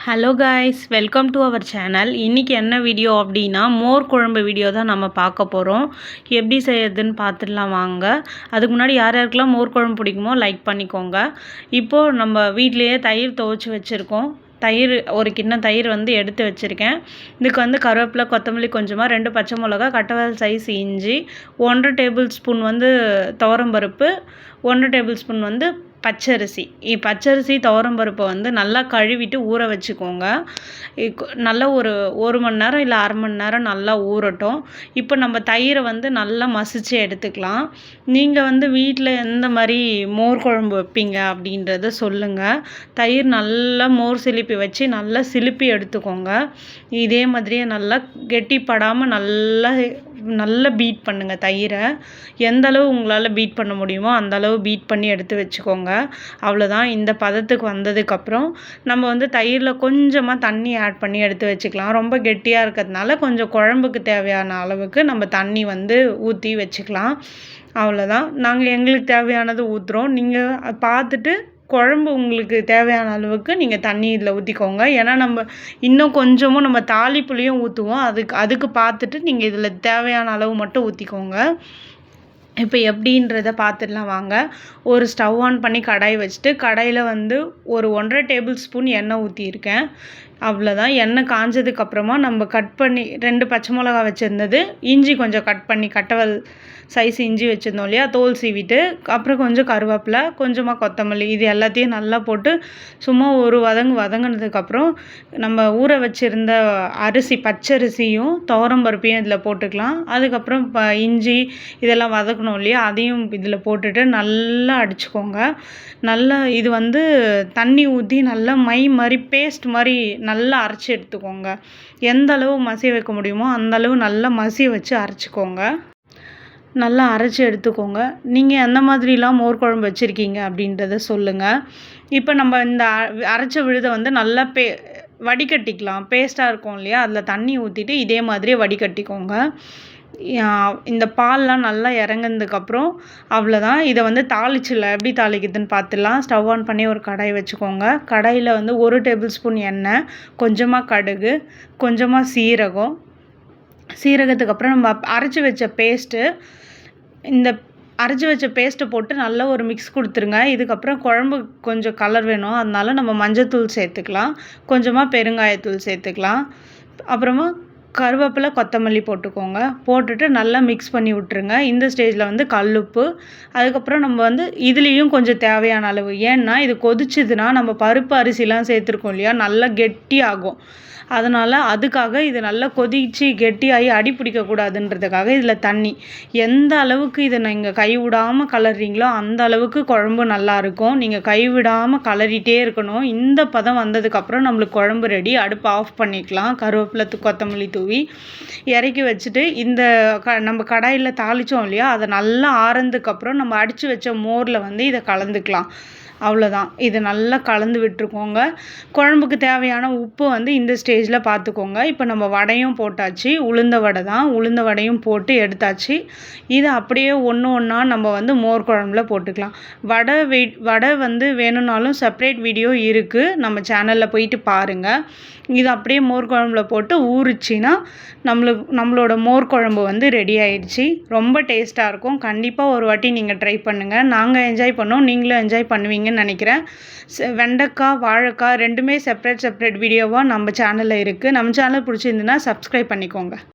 Hello guys, welcome to our channel. இன்றைக்கி என்ன video அப்படின்னா மோர் குழம்பு வீடியோ தான் நம்ம பார்க்க போகிறோம். எப்படி செய்யறதுன்னு பார்த்துடலாம் வாங்க. அதுக்கு முன்னாடி யார் யாருக்கெல்லாம் மோர் குழம்பு பிடிக்குமோ லைக் பண்ணிக்கோங்க. இப்போது நம்ம வீட்டிலையே தயிர் துவைச்சி வச்சுருக்கோம். தயிர் ஒரு கிண்ணம் தயிர் எடுத்து வச்சுருக்கேன். இதுக்கு கருவேப்பிலை, கொத்தமல்லி கொஞ்சமாக, 2 பச்சை மிளகா, கட்டவல் சைஸ் இஞ்சி, 1 டேபிள் ஸ்பூன் துவரம்பருப்பு, 1 டேபிள் ஸ்பூன் பச்சரிசி துவரம்பருப்பை நல்லா கழுவிட்டு ஊற வச்சுக்கோங்க. நல்லா ஒரு மணி நேரம் இல்லை அரை மணி நேரம் நல்லா ஊறட்டும். இப்போ நம்ம தயிரை நல்லா மசிச்சு எடுத்துக்கலாம். நீங்கள் வீட்டில் எந்த மாதிரி மோர் குழம்பு வைப்பீங்க அப்படின்றத சொல்லுங்கள். தயிர் நல்லா மோர் சிலிப்பி வச்சு நல்லா சிலிப்பி எடுத்துக்கோங்க. இதே மாதிரியே நல்லா கெட்டிப்படாமல் நல்லா பீட் பண்ணுங்கள். தயிரை எந்த அளவு உங்களால் பீட் பண்ண முடியுமோ அந்த அளவு பீட் பண்ணி எடுத்து வச்சுக்கோங்க. அவ்வளோதான். இந்த பதத்துக்கு வந்ததுக்கப்புறம் நம்ம தயிரில் கொஞ்சமாக தண்ணி ஆட் பண்ணி எடுத்து வச்சுக்கலாம். ரொம்ப கெட்டியாக இருக்கிறதுனால கொஞ்சம் குழம்புக்கு தேவையான அளவுக்கு நம்ம தண்ணி ஊற்றி வச்சுக்கலாம். அவ்வளோதான். நாங்கள் எங்களுக்கு தேவையானது ஊற்றுறோம். நீங்கள் பார்த்துட்டு குழம்பு உங்களுக்கு தேவையான அளவுக்கு நீங்கள் தண்ணி இதில் ஊற்றிக்கோங்க. ஏன்னா நம்ம இன்னும் கொஞ்சமும் நம்ம தாளிப்புலையும் ஊற்றுவோம். அதுக்கு பார்த்துட்டு நீங்கள் இதில் தேவையான அளவு மட்டும் ஊற்றிக்கோங்க. இப்போ எப்படின்றத பார்த்துடலாம் வாங்க. ஒரு ஸ்டவ் ஆன் பண்ணி கடாய் வச்சுட்டு கடாயில் ஒரு 1.5 டேபிள் ஸ்பூன் எண்ணெய் ஊற்றியிருக்கேன். அவ்வளோதான். எண்ணெய் காஞ்சதுக்கப்புறமா நம்ம கட் பண்ணி 2 பச்சை மிளகா வச்சுருந்தது, இஞ்சி கொஞ்சம் கட் பண்ணி கட்டவல் சைஸ் இஞ்சி வச்சுருந்தோம் இல்லையா, தோல் சீவிட்டு, அப்புறம் கொஞ்சம் கருவேப்பிலை, கொஞ்சமாக கொத்தமல்லி, இது எல்லாத்தையும் நல்லா போட்டு சும்மா ஒரு வதங்கினதுக்கப்புறம் நம்ம ஊற வச்சுருந்த பச்சரிசியும் துவரம்பருப்பையும் இதில் போட்டுக்கலாம். அதுக்கப்புறம் இஞ்சி இதெல்லாம் வதக்கணும் இல்லையா, அதையும் இதில் போட்டுட்டு நல்லா அடிச்சுக்கோங்க. நல்லா இது தண்ணி ஊற்றி நல்லா மை மாதிரி பேஸ்ட் மாதிரி நல்லா அரைச்சி எடுத்துக்கோங்க. எந்த அளவு மசிய வைக்க முடியுமோ அந்த அளவு நல்லா மசிய வச்சு அரைச்சிக்கோங்க. நல்லா அரைச்சி எடுத்துக்கோங்க. நீங்கள் எந்த மாதிரிலாம் மோர் குழம்பு வச்சுருக்கீங்க அப்படின்றத சொல்லுங்கள். இப்போ நம்ம இந்த அரைச்ச விழுதை நல்லா வடிகட்டிக்கலாம். பேஸ்ட்டாக இருக்கும் இல்லையா, அதில் தண்ணி ஊற்றிட்டு இதே மாதிரியே வடிகட்டிக்கோங்க. இந்த பால்லாம் நல்லா இறங்குனதுக்கப்புறம் அவ்வளோதான். இதை தாளிச்சிடலாம். எப்படி தாளிக்குதுன்னு பார்த்துடலாம். ஸ்டவ் ஆன் பண்ணி ஒரு கடாய் வச்சுக்கோங்க. கடாயில் 1 டேபிள் ஸ்பூன் எண்ணெய், கொஞ்சமாக கடுகு, கொஞ்சமாக சீரகத்துக்கு அப்புறம் நம்ம அரைச்சி வச்ச பேஸ்ட்டை போட்டு நல்லா ஒரு மிக்ஸ் கொடுத்துருங்க. இதுக்கப்புறம் குழம்பு கொஞ்சம் கலர் வேணும், அதனால நம்ம மஞ்சத்தூள் சேர்த்துக்கலாம், கொஞ்சமாக பெருங்காயத்தூள் சேர்த்துக்கலாம். அப்புறமா கருவேப்பிலை, கொத்தமல்லி போட்டுக்கோங்க. போட்டுட்டு நல்லா மிக்ஸ் பண்ணி விட்டுருங்க. இந்த ஸ்டேஜில் கல்லுப்பு, அதுக்கப்புறம் நம்ம இதுலேயும் கொஞ்சம் தேவையான அளவு, ஏன்னா இது கொதிச்சுதுன்னா நம்ம பருப்பு அரிசிலாம் சேர்த்துருக்கோம் இல்லையா, நல்லா கெட்டியாகும். அதனால் அதுக்காக இது நல்லா கொதிச்சு கெட்டியாகி அடி பிடிக்கக்கூடாதுன்றதுக்காக இதில் தண்ணி எந்த அளவுக்கு இதை நீங்கள் கைவிடாமல் கலர்றீங்களோ அந்த அளவுக்கு குழம்பு நல்லாயிருக்கும். நீங்கள் கைவிடாமல் கலரிட்டே இருக்கணும். இந்த பதம் வந்ததுக்கப்புறம் நம்மளுக்கு குழம்பு ரெடி. அடுப்பு ஆஃப் பண்ணிக்கலாம். கருவேப்பிலை, கொத்தமல்லி தூவி இறக்கி வச்சுட்டு நம்ம கடாயில் தாளித்தோம் இல்லையா, அதை நல்லா ஆறுனதுக்கப்புறம் நம்ம அடித்து வச்ச மோரில் இதை கலந்துக்கலாம். அவ்வளோதான். இது நல்லா கலந்து விட்டுருக்கோங்க. குழம்புக்கு தேவையான உப்பு இந்த ஸ்டேஜில் பார்த்துக்கோங்க. இப்போ நம்ம வடையும் போட்டாச்சு. உளுந்த வடை தான். உளுந்த வடையும் போட்டு எடுத்தாச்சு. இதை அப்படியே ஒன்று ஒன்றா நம்ம மோர் குழம்புல போட்டுக்கலாம். வடை வேணும்னாலும் செப்பரேட் வீடியோ இருக்குது, நம்ம சேனலில் போயிட்டு பாருங்கள். இது அப்படியே மோர் குழம்புல போட்டு ஊறிச்சின்னா நம்மளோட மோர் குழம்பு ரெடி ஆயிடுச்சு. ரொம்ப டேஸ்ட்டாக இருக்கும். கண்டிப்பாக ஒரு வாட்டி நீங்கள் ட்ரை பண்ணுங்கள். நாங்கள் என்ஜாய் பண்ணோம், நீங்களும் என்ஜாய் பண்ணுவீங்கன்னு நினைக்கிறேன். வெண்டைக்காய், வாழைக்காய் ரெண்டுமே செப்பரேட் வீடியோவாக நம்ம சேனலில் இருக்குது. நம்ம சேனல் பிடிச்சிருந்துன்னா சப்ஸ்கிரைப் பண்ணிக்கோங்க.